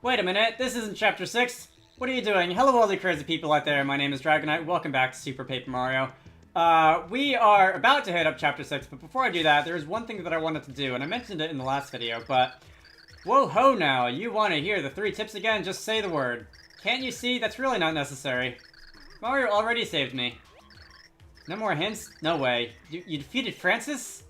Wait a minute, this isn't Chapter 6. What are you doing? Hello all the crazy people out there, my name is Dragonite, welcome back to Super Paper Mario. We are about to hit up Chapter 6, but before I do that, there is one thing that I wanted to do, and I mentioned it in the last video, but... Whoa-ho now, you want to hear the 3 tips again? Just say the word. Can't you see? That's really not necessary. Mario already saved me. No more hints? No way. You defeated Francis?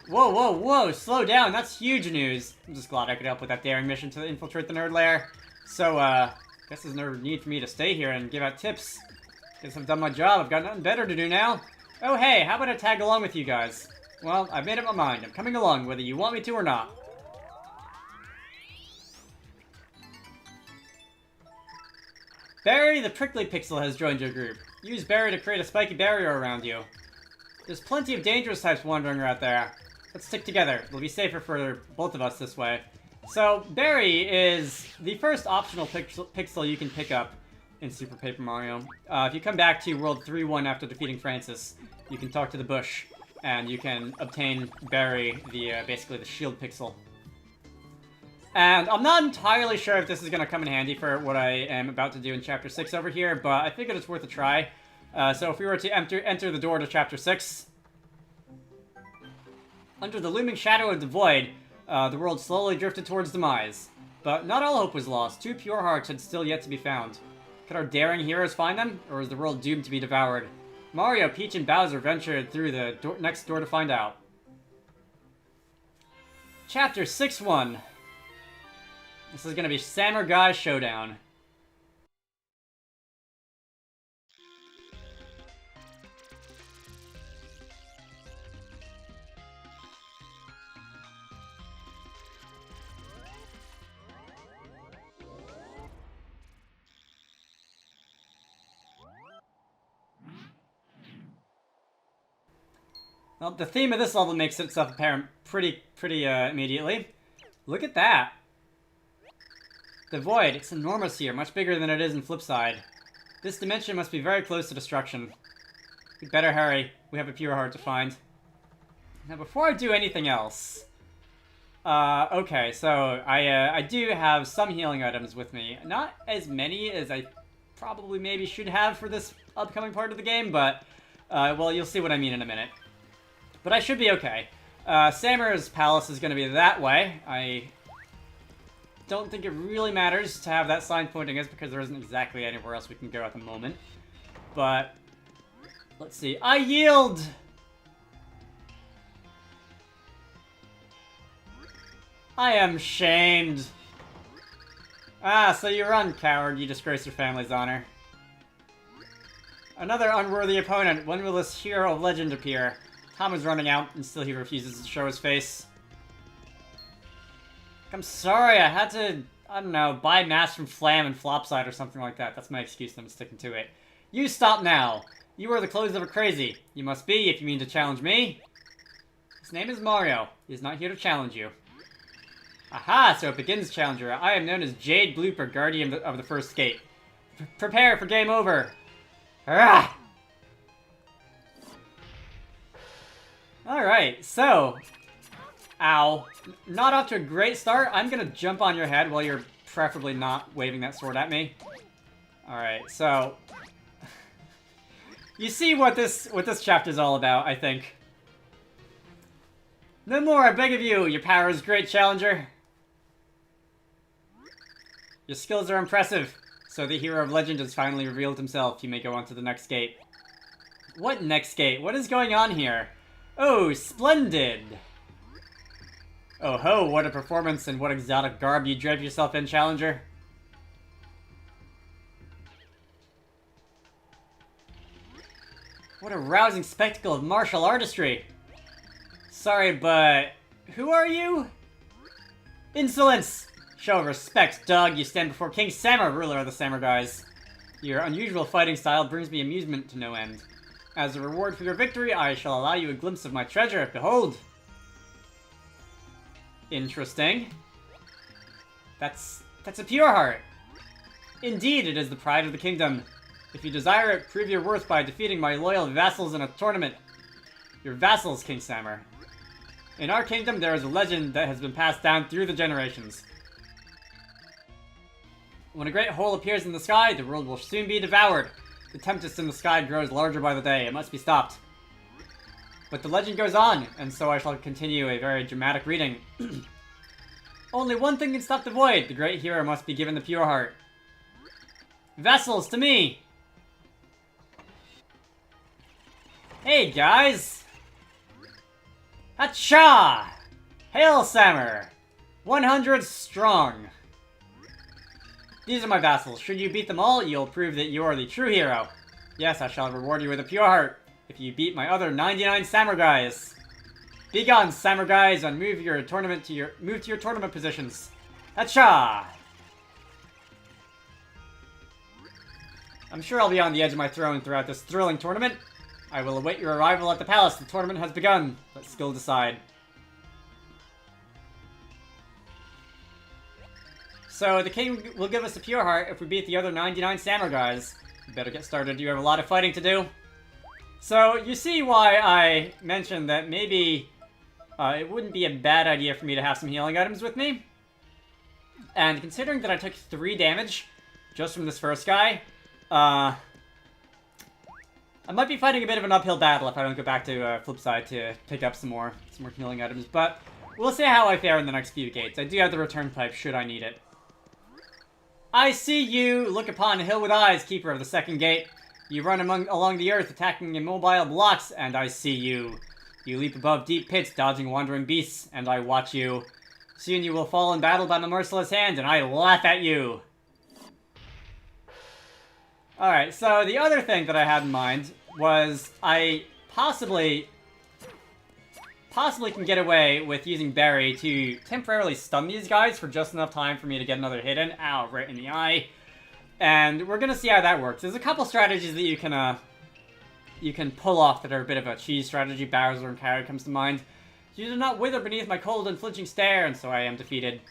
Whoa, whoa, whoa, slow down, that's huge news. I'm just glad I could help with that daring mission to infiltrate the nerd lair. So, guess there's no need for me to stay here and give out tips. Guess I've done my job, I've got nothing better to do now. Oh hey, how about I tag along with you guys? Well, I've made up my mind, I'm coming along whether you want me to or not. Barry the Prickly Pixel has joined your group. Use Barry to create a spiky barrier around you. There's plenty of dangerous types wandering out there. Let's stick together. It'll be safer for both of us this way. So, Barry is the first optional pixel you can pick up in Super Paper Mario. If you come back to World 3-1 after defeating Francis, you can talk to the bush, and you can obtain Barry, basically the shield pixel. And I'm not entirely sure if this is going to come in handy for what I am about to do in Chapter 6 over here, but I figured it's worth a try. So if we were to enter the door to Chapter 6... Under the looming shadow of the void, the world slowly drifted towards demise. But not all hope was lost. 2 pure hearts had still yet to be found. Could our daring heroes find them, or is the world doomed to be devoured? Mario, Peach, and Bowser ventured through the next door to find out. Chapter 6-1. This is going to be Samurai Showdown. Well, the theme of this level makes itself apparent pretty immediately. Look at that! The void, it's enormous here, much bigger than it is in Flipside. This dimension must be very close to destruction. We'd better hurry, we have a pure heart to find. Now before I do anything else... okay, so I do have some healing items with me. Not as many as I probably maybe should have for this upcoming part of the game, but... well, you'll see what I mean in a minute. But I should be okay. Samur's palace is going to be that way. I don't think it really matters to have that sign pointing us because there isn't exactly anywhere else we can go at the moment. But, let's see. I yield! I am shamed. Ah, so you run, coward. You disgrace your family's honor. Another unworthy opponent. When will this hero of legend appear? Time is running out, and still he refuses to show his face. I'm sorry, I had to, I don't know, buy masks from Flam and Flopside or something like that. That's my excuse, and I'm sticking to it. You stop now! You wear the clothes of a crazy. You must be, if you mean to challenge me. His name is Mario. He is not here to challenge you. Aha, so it begins, Challenger. I am known as Jade Blooper, Guardian of the First Gate. Prepare for game over. Hurrah! Alright, so... Ow. Not off to a great start. I'm gonna jump on your head while you're preferably not waving that sword at me. Alright, so... You see what this chapter's all about, I think. No more, I beg of you. Your power is great, Challenger. Your skills are impressive. So the hero of legend has finally revealed himself. You may go on to the next gate. What next gate? What is going on here? Oh, splendid! Oh ho, what a performance and what exotic garb you drape yourself in, Challenger. What a rousing spectacle of martial artistry! Sorry, but... who are you? Insolence! Show respect, dog. You stand before King Samur, ruler of the Samurais. Your unusual fighting style brings me amusement to no end. As a reward for your victory, I shall allow you a glimpse of my treasure. Behold! Interesting. That's a pure heart. Indeed, it is the pride of the kingdom. If you desire it, prove your worth by defeating my loyal vassals in a tournament. Your vassals, King Samur. In our kingdom, there is a legend that has been passed down through the generations. When a great hole appears in the sky, the world will soon be devoured. The tempest in the sky grows larger by the day. It must be stopped. But the legend goes on, and so I shall continue a very dramatic reading. Only one thing can stop the void. The great hero must be given the pure heart. Vessels, to me! Hey, guys! Hacha! Hail, Sammer! 100 strong. These are my vassals. Should you beat them all, you'll prove that you are the true hero. Yes, I shall reward you with a pure heart if you beat my other 99 samurais. Begone, samurais, and move to your tournament positions. Hacha! I'm sure I'll be on the edge of my throne throughout this thrilling tournament. I will await your arrival at the palace. The tournament has begun. Let skill decide. So the king will give us a pure heart if we beat the other 99 samurais. Better get started. You have a lot of fighting to do. So you see why I mentioned that maybe it wouldn't be a bad idea for me to have some healing items with me. And considering that I took 3 damage just from this first guy, I might be fighting a bit of an uphill battle if I don't go back to flip side to pick up some more healing items. But we'll see how I fare in the next few gates. I do have the return pipe should I need it. I see you! Look upon a hill with eyes, keeper of the second gate. You run along the earth, attacking immobile blocks, and I see you. You leap above deep pits, dodging wandering beasts, and I watch you. Soon you will fall in battle by my merciless hand, and I laugh at you. Alright, so the other thing that I had in mind was I possibly can get away with using Berry to temporarily stun these guys for just enough time for me to get another hit in. Ow, right in the eye. And we're gonna see how that works. There's a couple strategies that you can pull off that are a bit of a cheese strategy. Bowser and Carrot comes to mind. You do not wither beneath my cold and flinching stare, and so I am defeated.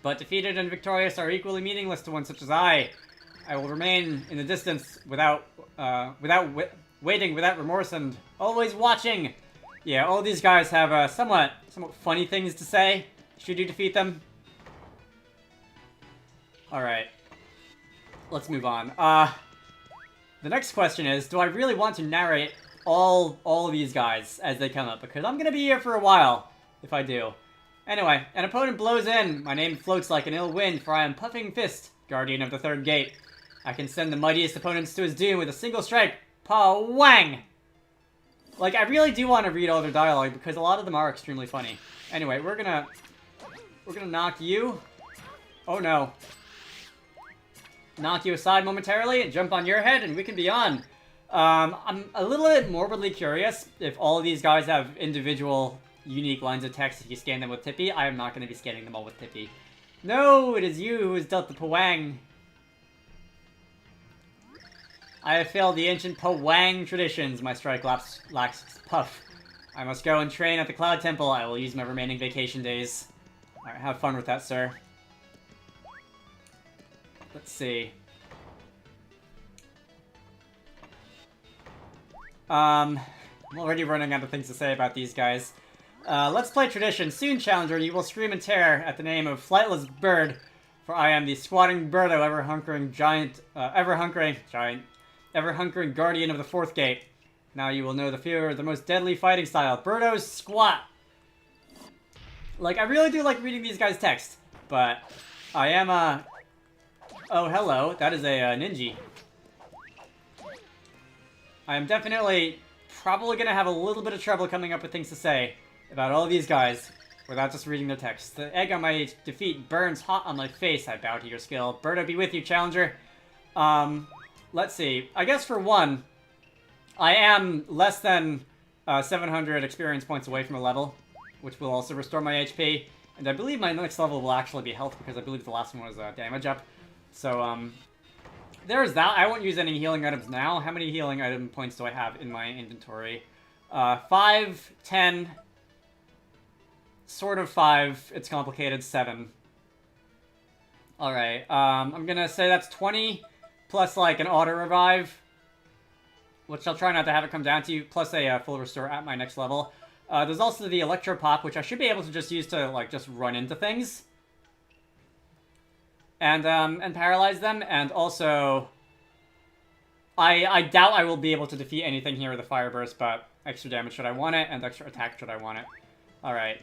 But defeated and victorious are equally meaningless to one such as I. I will remain in the distance without waiting, without remorse, and always watching. Yeah, all these guys have somewhat funny things to say should you defeat them. Alright. Let's move on. The next question is, do I really want to narrate all of these guys as they come up? Because I'm gonna be here for a while, if I do. Anyway, an opponent blows in. My name floats like an ill wind, for I am Puffing Fist, guardian of the third gate. I can send the mightiest opponents to his doom with a single strike. Pa-wang! Like, I really do want to read all their dialogue, because a lot of them are extremely funny. Anyway, we're gonna knock you. Oh no. Knock you aside momentarily, and jump on your head, and we can be on. I'm a little bit morbidly curious if all of these guys have individual, unique lines of text if you scan them with Tippy. I am not going to be scanning them all with Tippy. No, it is you who has dealt the Pawang. I have failed the ancient Pawang traditions. My strike lacks puff. I must go and train at the Cloud Temple. I will use my remaining vacation days. Alright, have fun with that, sir. Let's see. I'm already running out of things to say about these guys. Let's play tradition. Soon, challenger, you will scream in terror at the name of Flightless Bird, for I am the squatting birdo, ever-hunkering guardian of the fourth gate. Now you will know the fear of the most deadly fighting style. Birdos squat! Like, I really do like reading these guys' text, but I am, Oh, hello. That is a ninja. I am definitely probably going to have a little bit of trouble coming up with things to say about all of these guys without just reading their text. The egg on my defeat burns hot on my face. I bow to your skill. Birdo be with you, challenger. Let's see. I guess for one, I am less than 700 experience points away from a level, which will also restore my HP. And I believe my next level will actually be health, because I believe the last one was damage up. So, there's that. I won't use any healing items now. How many healing item points do I have in my inventory? 5, 10, sort of 5, it's complicated, 7. Alright, I'm gonna say that's 20, plus, like, an auto-revive, which I'll try not to have it come down to, plus a full restore at my next level. There's also the Electro Pop, which I should be able to just use to, like, just run into things. and paralyze them. And also, I doubt I will be able to defeat anything here with a Fire Burst, but extra damage should I want it, and extra attack should I want it. Alright.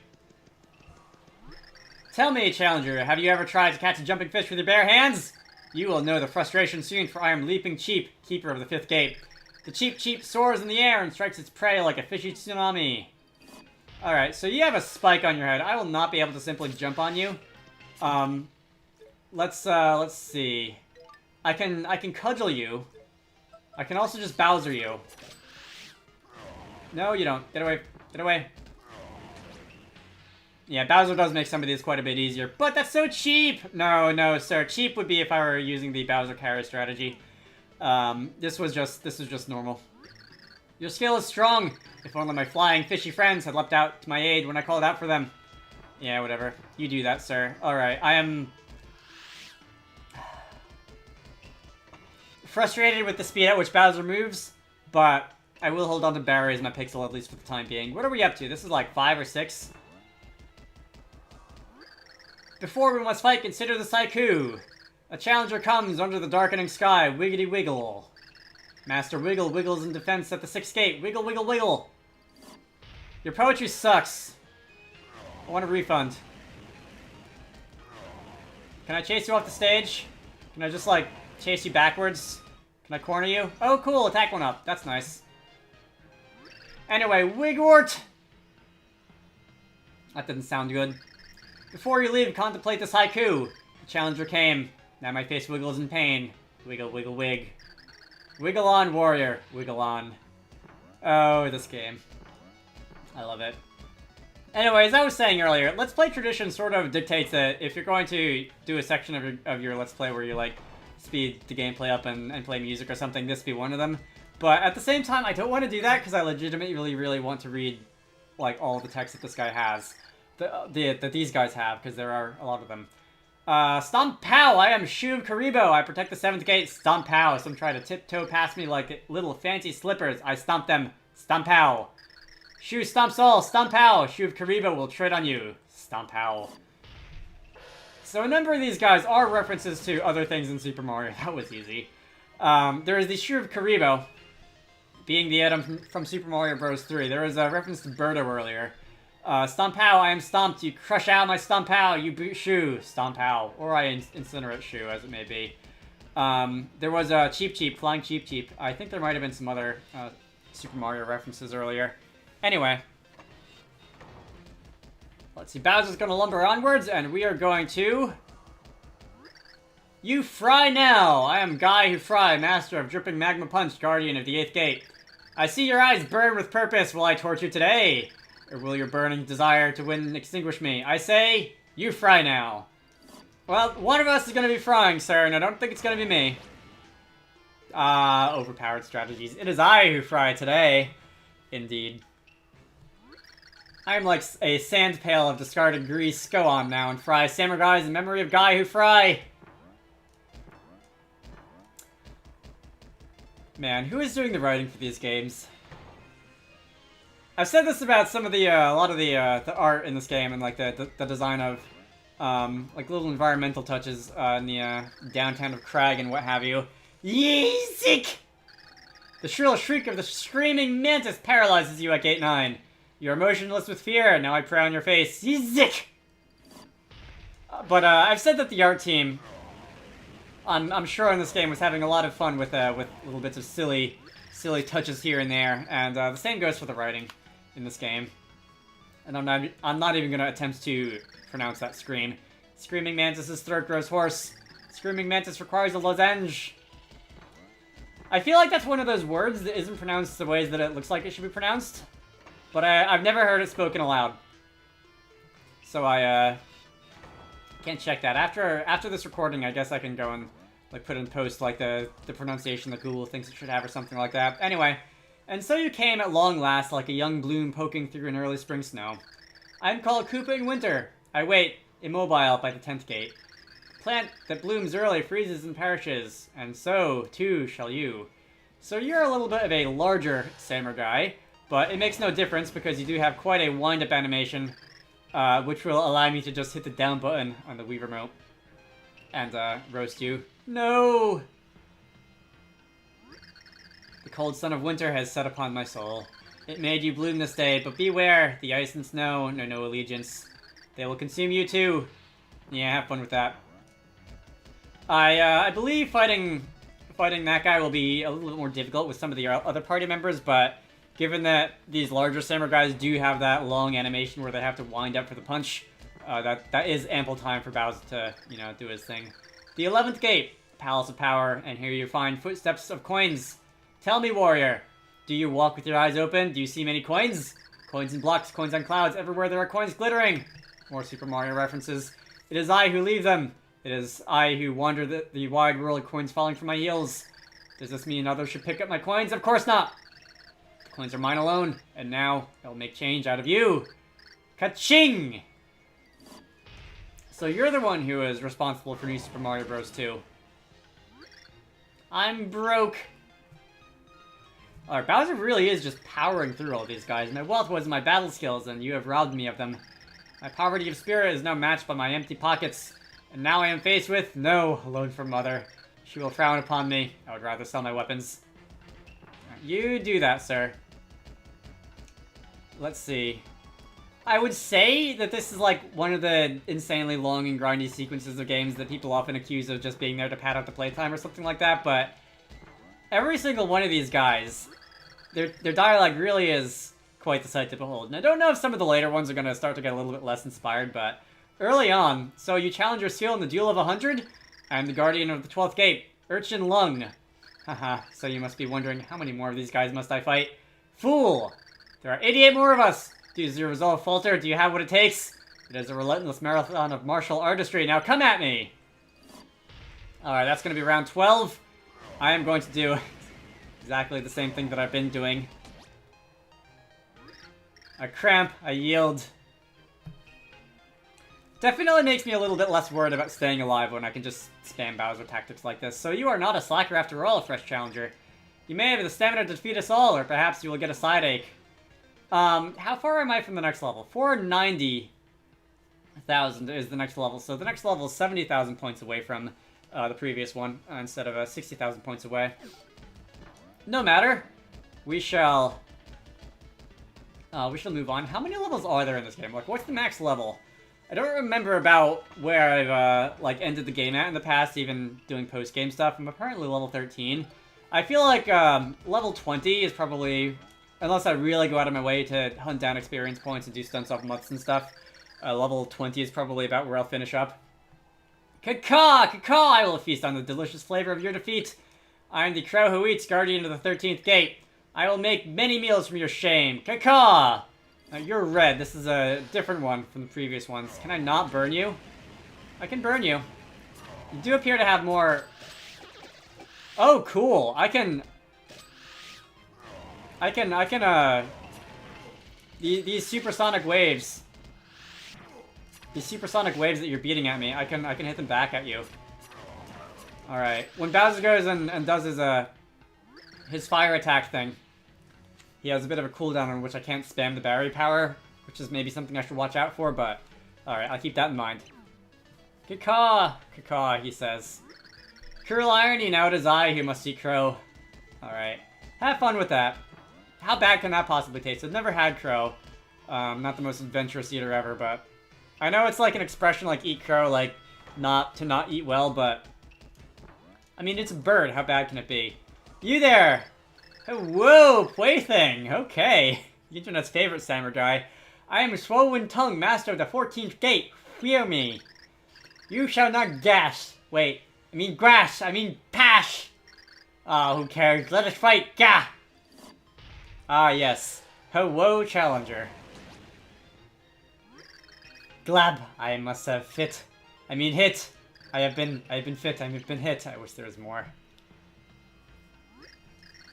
Tell me, Challenger, have you ever tried to catch a jumping fish with your bare hands? You will know the frustration soon, for I am Leaping Cheep, keeper of the 5th gate. The Cheep soars in the air and strikes its prey like a fishy tsunami. Alright, so you have a spike on your head. I will not be able to simply jump on you. Let's see. I can cudgel you. I can also just Bowser you. No, you don't. Get away. Get away. Yeah, Bowser does make some of these quite a bit easier, but that's so cheap! No, no, sir. Cheap would be if I were using the Bowser carry strategy. This was just normal. Your skill is strong. If only my flying fishy friends had leapt out to my aid when I called out for them. Yeah, whatever. You do that, sir. Alright, I am frustrated with the speed at which Bowser moves, but I will hold on to Barry as my pixel, at least for the time being. What are we up to? This is like 5 or 6? Before we must fight, consider the Saiku. A challenger comes under the darkening sky. Wiggity wiggle. Master Wiggle wiggles in defense at the 6th gate. Wiggle, wiggle, wiggle. Your poetry sucks. I want a refund. Can I chase you off the stage? Can I just, like, chase you backwards? Can I corner you? Oh, cool. Attack one up. That's nice. Anyway, Wigwort! That didn't sound good. Before you leave, contemplate this haiku. The challenger came. Now my face wiggles in pain. Wiggle, wiggle, wig. Wiggle on, warrior. Wiggle on. Oh, this game. I love it. Anyway, as I was saying earlier, Let's Play tradition sort of dictates that if you're going to do a section of your Let's Play where you, like, speed the gameplay up and play music or something, this be one of them. But at the same time, I don't want to do that because I legitimately really want to read, like, all the text that this guy has. That these guys have, because there are a lot of them. Stomp Pow! I am Shu of Karibo. I protect the 7th gate. Stomp Pow! Some try to tiptoe past me like little fancy slippers. I stomp them. Stomp Pow! Shu stomps all. Stomp Pow! Shu of Karibo will tread on you. Stomp Pow! So a number of these guys are references to other things in Super Mario. That was easy. There is the Shu of Karibo, being the item from Super Mario Bros. 3. There was a reference to Birdo earlier. Stomp Pow, I am stomped. You crush out my Stomp Pow. You boot Shu. Stomp Pow. Or I incinerate Shu, as it may be. There was a Cheep, Flying Cheep. I think there might have been some other Super Mario references earlier. Anyway. Let's see. Bowser's gonna lumber onwards, and we are going to... You fry now! I am Guy Who Fry, master of Dripping Magma Punch, guardian of the 8th gate. I see your eyes burn with purpose. Will I torture you today? Or will your burning desire to win extinguish me? I say, you fry now. Well, one of us is going to be frying, sir, and I don't think it's going to be me. Overpowered strategies. It is I who fry today. Indeed. I am like a sand pail of discarded grease. Go on now and fry samurais in memory of Guy Who Fry. Man, who is doing the writing for these games? I've said this about some of the, a lot of the art in this game and, like, the design of, like, little environmental touches, in the, downtown of Crag and what have you. Yeezik! The shrill shriek of the screaming mantis paralyzes you at Gate 9. You are motionless with fear, now I pray on your face. Yeezik! But, I've said that the art team, I'm sure in this game, was having a lot of fun with little bits of silly touches here and there, and, the same goes for the writing in this game. And I'm not even gonna attempt to pronounce that scream. Screaming Mantis's throat grows hoarse. Screaming Mantis requires a lozenge. I feel like that's one of those words that isn't pronounced the ways that it looks like it should be pronounced. But I've never heard it spoken aloud. So I can't check that. After this recording, I guess I can go and, like, put in post, like, the pronunciation that Google thinks it should have or something like that. Anyway. And so you came at long last like a young bloom poking through an early spring snow. I am called Koopa in winter. I wait, immobile by the 10th gate. Plant that blooms early freezes and perishes, and so, too, shall you. So you're a little bit of a larger samurai, but it makes no difference because you do have quite a wind-up animation, which will allow me to just hit the down button on the Wii remote. and roast you. No! The cold sun of winter has set upon my soul. It made you bloom this day, but beware, the ice and snow know no allegiance. They will consume you too. Yeah, have fun with that. I believe fighting that guy will be a little bit more difficult with some of the other party members, but given that these larger samurai guys do have that long animation where they have to wind up for the punch, that is ample time for Bowser to, you know, do his thing. The 11th gate, Palace of Power, and here you find footsteps of coins. Tell me, warrior, do you walk with your eyes open? Do you see many coins? Coins in blocks, coins on clouds, everywhere there are coins glittering. More Super Mario references. It is I who leave them. It is I who wander the wide world of coins falling from my heels. Does this mean others should pick up my coins? Of course not. The coins are mine alone, and now I'll make change out of you. Ka-ching! So you're the one who is responsible for New Super Mario Bros. 2. I'm broke. Alright, Bowser really is just powering through all these guys. My wealth was my battle skills, and you have robbed me of them. My poverty of spirit is now matched by my empty pockets. And now I am faced with no loan from Mother. She will frown upon me. I would rather sell my weapons. You do that, sir. Let's see. I would say that this is like one of the insanely long and grindy sequences of games that people often accuse of just being there to pad out the playtime or something like that, but every single one of these guys, their dialogue really is quite the sight to behold. And I don't know if some of the later ones are going to start to get a little bit less inspired, but early on, so you challenge your skill in the duel of 100? I am the guardian of the 12th gate, Urchin Lung. Haha, so you must be wondering, how many more of these guys must I fight? Fool! There are 88 more of us! Does your resolve falter? Do you have what it takes? It is a relentless marathon of martial artistry. Now come at me! Alright, that's going to be round 12. I am going to do exactly the same thing that I've been doing. I cramp, I yield. Definitely makes me a little bit less worried about staying alive when I can just spam Bowser tactics like this. So you are not a slacker after all, fresh challenger. You may have the stamina to defeat us all, or perhaps you will get a side ache. How far am I from the next level? 490,000 is the next level. So the next level is 70,000 points away from the previous one, instead of 60,000 points away. No matter. We shall move on. How many levels are there in this game? Like, what's the max level? I don't remember about where I've, like, ended the game at in the past, even doing post-game stuff. I'm apparently level 13. I feel like, level 20 is probably, unless I really go out of my way to hunt down experience points and do stunts off mutts and stuff, level 20 is probably about where I'll finish up. Caw-caw! Caw-caw! I will feast on the delicious flavor of your defeat. I am the crow who eats, guardian of the 13th gate. I will make many meals from your shame. Caw-caw! You're red. This is a different one from the previous ones. Can I not burn you? I can burn you. You do appear to have more... Oh, cool. These supersonic waves. These supersonic waves that you're beating at me, I can hit them back at you. Alright. When Bowser goes and does his fire attack thing, he has a bit of a cooldown on which I can't spam the berry power, which is maybe something I should watch out for, but alright, I'll keep that in mind. Caw-caw! Caw-caw, he says. Cruel irony, now it is I who must eat crow. Alright. Have fun with that. How bad can that possibly taste? I've never had crow. Not the most adventurous eater ever, but I know it's like an expression like eat crow, like not eat well, but I mean, it's a bird. How bad can it be? You there! Whoa, plaything! Okay. The internet's favorite samurai. I am Swollen Tongue, master of the 14th gate. Hear me. You shall not gash. Wait, I mean grass. I mean pash. Ah, who cares? Let us fight. Gah! Ah, yes. Hello, challenger. Glab. I must have hit. I have been fit. I have been hit. I wish there was more.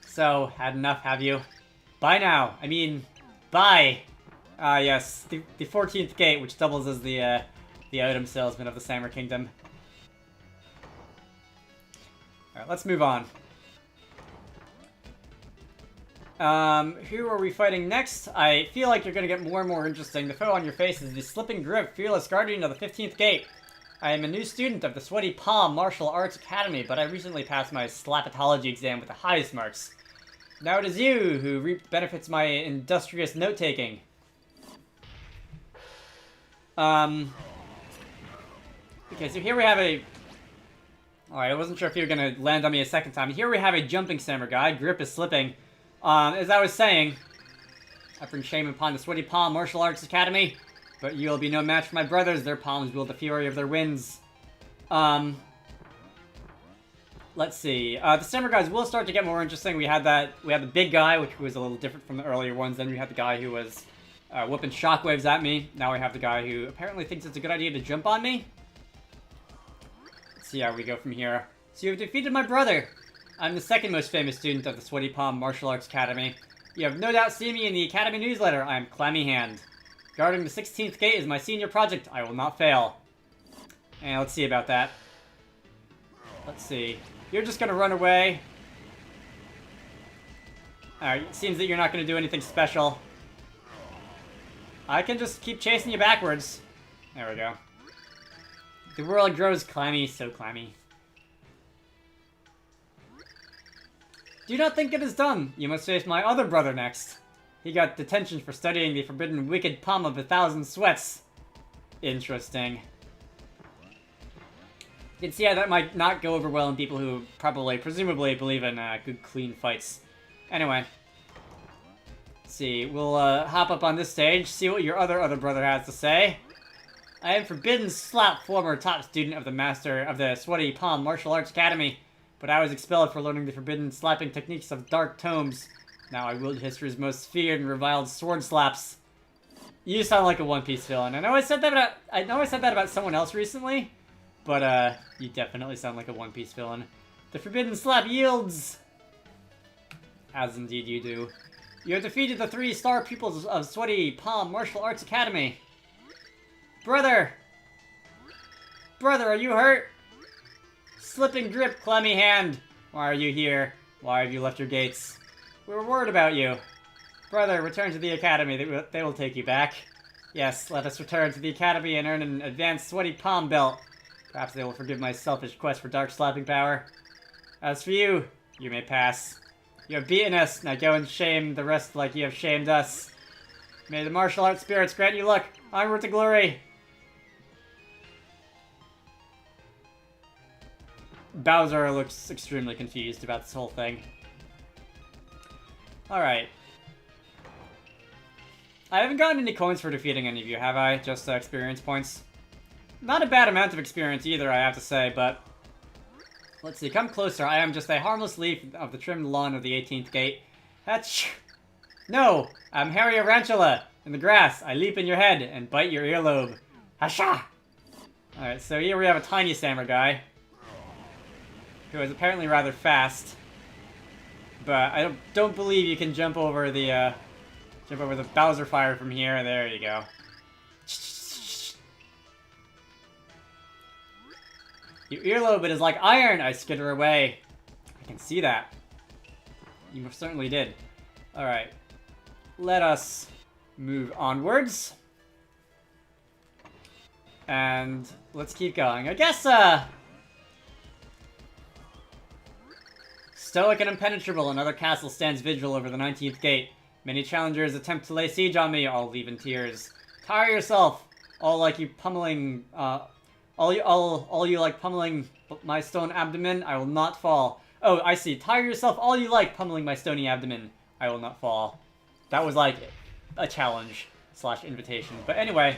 So, had enough, have you? Bye now. I mean, bye. Ah, yes. The 14th gate, which doubles as the item salesman of the Samurai Kingdom. Alright, let's move on. Who are we fighting next? I feel like you're gonna get more and more interesting. The foe on your face is the Slipping Grip, fearless guardian of the 15th gate. I am a new student of the Sweaty Palm Martial Arts Academy, but I recently passed my slapatology exam with the highest marks. Now it is you who reap benefits my industrious note-taking. Okay, so here we have a... Alright, I wasn't sure if you were going to land on me a second time. Here we have a jumping samurai. Grip is slipping. As I was saying, I bring shame upon the Sweaty Palm Martial Arts Academy, but you will be no match for my brothers. Their palms wield the fury of their winds. Let's see. The samurais will start to get more interesting. We had the big guy, which was a little different from the earlier ones. Then we had the guy who was whooping shockwaves at me. Now we have the guy who apparently thinks it's a good idea to jump on me. Let's see how we go from here. So you have defeated my brother. I'm the second most famous student of the Sweaty Palm Martial Arts Academy. You have no doubt seen me in the Academy newsletter. I am Clammy Hand. Guarding the 16th gate is my senior project. I will not fail. And let's see about that. Let's see. You're just gonna run away. Alright, it seems that you're not gonna do anything special. I can just keep chasing you backwards. There we go. The world grows clammy, so clammy. Do not think it is done. You must face my other brother next. He got detention for studying the forbidden wicked palm of 1,000 sweats. Interesting. You can see how that might not go over well in people who presumably believe in good, clean fights. Anyway. Let's see, we'll hop up on this stage, see what your other brother has to say. I am Forbidden Slap, former top student of the Master of the Sweaty Palm Martial Arts Academy, but I was expelled for learning the forbidden slapping techniques of dark tomes. Now I wield history's most feared and reviled sword slaps. You sound like a One Piece villain. I know I said that about someone else recently, but you definitely sound like a One Piece villain. The forbidden slap yields, as indeed you do. You have defeated the 3-star pupils of Sweaty Palm Martial Arts Academy. Brother! Brother, are you hurt? Slipping grip, Clammy Hand. Why are you here? Why have you left your gates? We were worried about you. Brother, return to the academy. They will take you back. Yes, let us return to the academy and earn an advanced Sweaty Palm belt. Perhaps they will forgive my selfish quest for dark slapping power. As for you, you may pass. You have beaten us, now go and shame the rest like you have shamed us. May the martial arts spirits grant you luck. Onward to glory. Bowser looks extremely confused about this whole thing. Alright. I haven't gotten any coins for defeating any of you, have I? Just experience points. Not a bad amount of experience either, I have to say, but... Let's see, come closer. I am just a harmless leaf of the trimmed lawn of the 18th gate. That's... No! I'm Harry Arantula. In the grass, I leap in your head and bite your earlobe. Hasha! Alright, so here we have a tiny samurai, who is apparently rather fast. But I don't believe you can jump over the Bowser fire from here. There you go. Your earlobe is like iron. I skitter away. I can see that. You most certainly did. Alright. Let us move onwards. And let's keep going. I guess, Stoic and impenetrable, another castle stands vigil over the 19th gate. Many challengers attempt to lay siege on me, all leave in tears. Tire yourself, all like you pummeling, all you like pummeling my stone abdomen, I will not fall. Oh, I see. Tire yourself, all you like pummeling my stony abdomen, I will not fall. That was like a challenge / invitation. But anyway,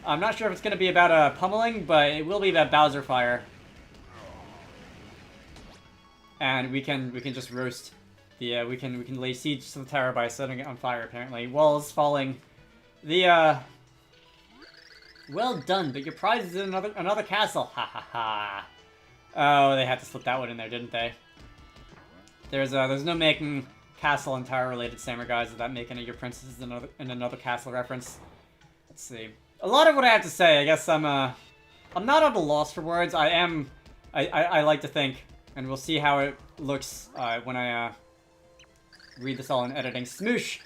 I'm not sure if it's going to be about pummeling, but it will be about Bowser fire. And we can just roast the we can lay siege to the tower by setting it on fire. Apparently, walls falling. The well done, but your prize is in another castle. Ha ha ha. Oh, they had to slip that one in there, didn't they? There's no making castle and tower related samurais without making it your princess in another castle reference. Let's see. A lot of what I have to say, I guess I'm not at a loss for words. I like to think. And we'll see how it looks when I read this all in editing. Smoosh!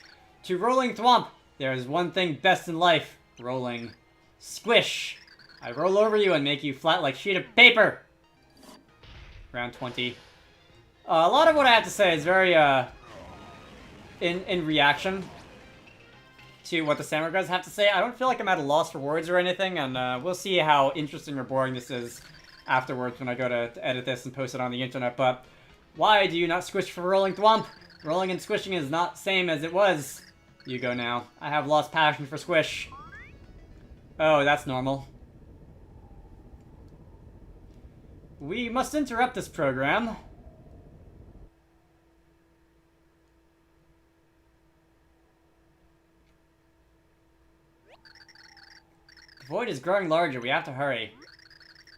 To rolling thwomp! There is one thing best in life. Rolling. Squish! I roll over you and make you flat like sheet of paper. Round 20. A lot of what I have to say is very, in reaction to what the samurai guys have to say. I don't feel like I'm at a loss for words or anything, and we'll see how interesting or boring this is afterwards when I go to edit this and post it on the internet. But why do you not squish for rolling thwomp? Rolling and squishing is not same as it was. You go now. I have lost passion for squish. Oh, that's normal. We must interrupt this program. The void is growing larger. We have to hurry.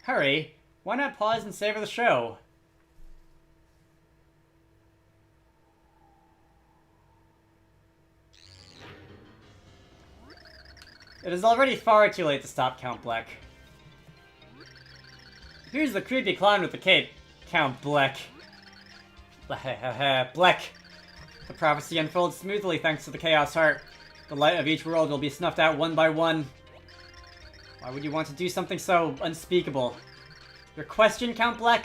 Hurry? Why not pause and savor the show? It is already far too late to stop Count Bleck. Here's the creepy clown with the cape, Count Bleck. Bleck. The prophecy unfolds smoothly thanks to the Chaos Heart. The light of each world will be snuffed out one by one. Why would you want to do something so unspeakable? Your question, Count Bleck?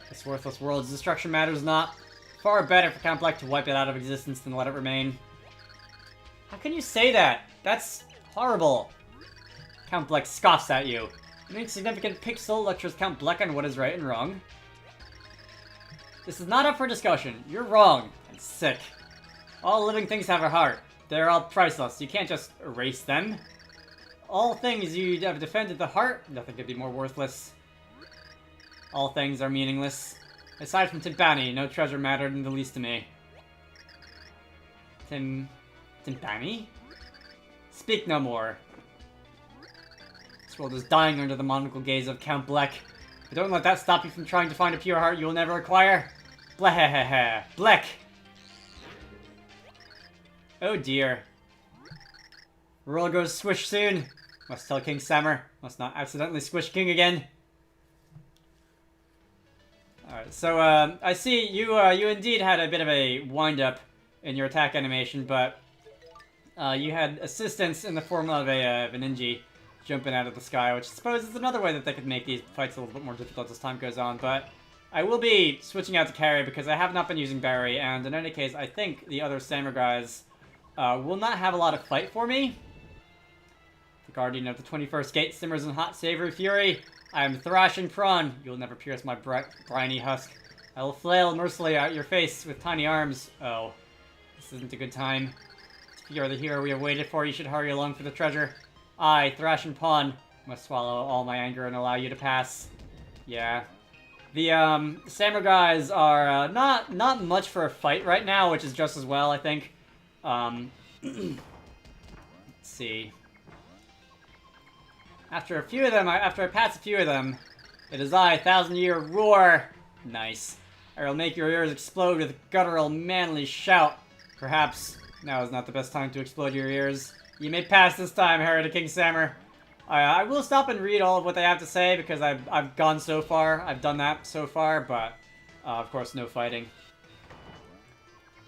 This worthless world's destruction matters not. Far better for Count Bleck to wipe it out of existence than let it remain. How can you say that? That's horrible. Count Bleck scoffs at you. An insignificant pixel lectures Count Bleck on what is right and wrong. This is not up for discussion. You're wrong and sick. All living things have a heart. They're all priceless. You can't just erase them. All things you have defended the heart, nothing could be more worthless. All things are meaningless. Aside from Timpani, no treasure mattered in the least to me. Timpani? Speak no more. This world is dying under the monocle gaze of Count Bleck. But don't let that stop you from trying to find a pure heart you will never acquire. Bleck! Oh dear. World goes swish soon. Must tell King Sammer. Must not accidentally squish King again. Alright, so I see you you indeed had a bit of a wind-up in your attack animation, but you had assistance in the form of a ninja jumping out of the sky, which I suppose is another way that they could make these fights a little bit more difficult as time goes on, but I will be switching out to carry because I have not been using Barry, and in any case, I think the other samurai guys will not have a lot of fight for me. The guardian of the 21st gate simmers in hot savory fury. I am thrashing prawn. You will never pierce my briny husk. I will flail mercilessly at your face with tiny arms. Oh, this isn't a good time. If you are the hero we have waited for, you should hurry along for the treasure. I, thrashing pawn, must swallow all my anger and allow you to pass. Yeah. The samurai guys are not much for a fight right now, which is just as well, I think. Let's see. After I pass a few of them, it is I, thousand-year roar. Nice. I will make your ears explode with a guttural, manly shout. Perhaps now is not the best time to explode your ears. You may pass this time, Herod King Sammer. I will stop and read all of what they have to say because I've gone so far. I've done that so far, but of course, no fighting.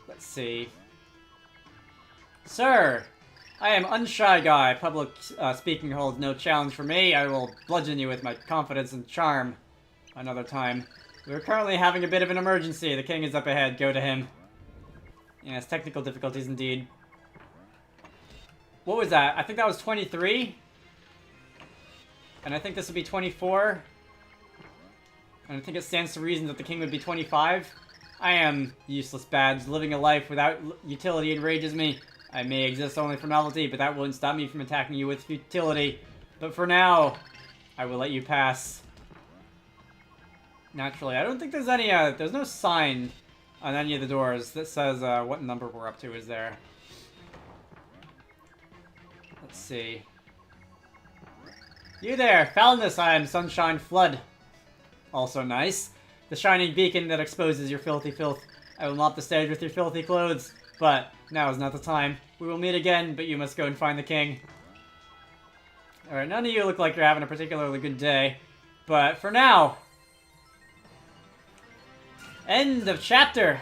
Let's see. Sir, I am unshy guy. Public speaking holds no challenge for me. I will bludgeon you with my confidence and charm another time. We're currently having a bit of an emergency. The king is up ahead. Go to him. Yes, technical difficulties indeed. What was that? I think that was 23. And I think this would be 24. And I think it stands to reason that the king would be 25. I am useless badge. Living a life without utility enrages me. I may exist only for novelty, but that wouldn't stop me from attacking you with futility. But for now, I will let you pass. Naturally, I don't think there's any, there's no sign on any of the doors that says what number we're up to, is there? Let's see. You there, foulness, I am Sunshine Flood. Also nice. The shining beacon that exposes your filthy filth. I will mop the stage with your filthy clothes. But now is not the time. We will meet again, but you must go and find the king. Alright, none of you look like you're having a particularly good day. But for now... End of chapter!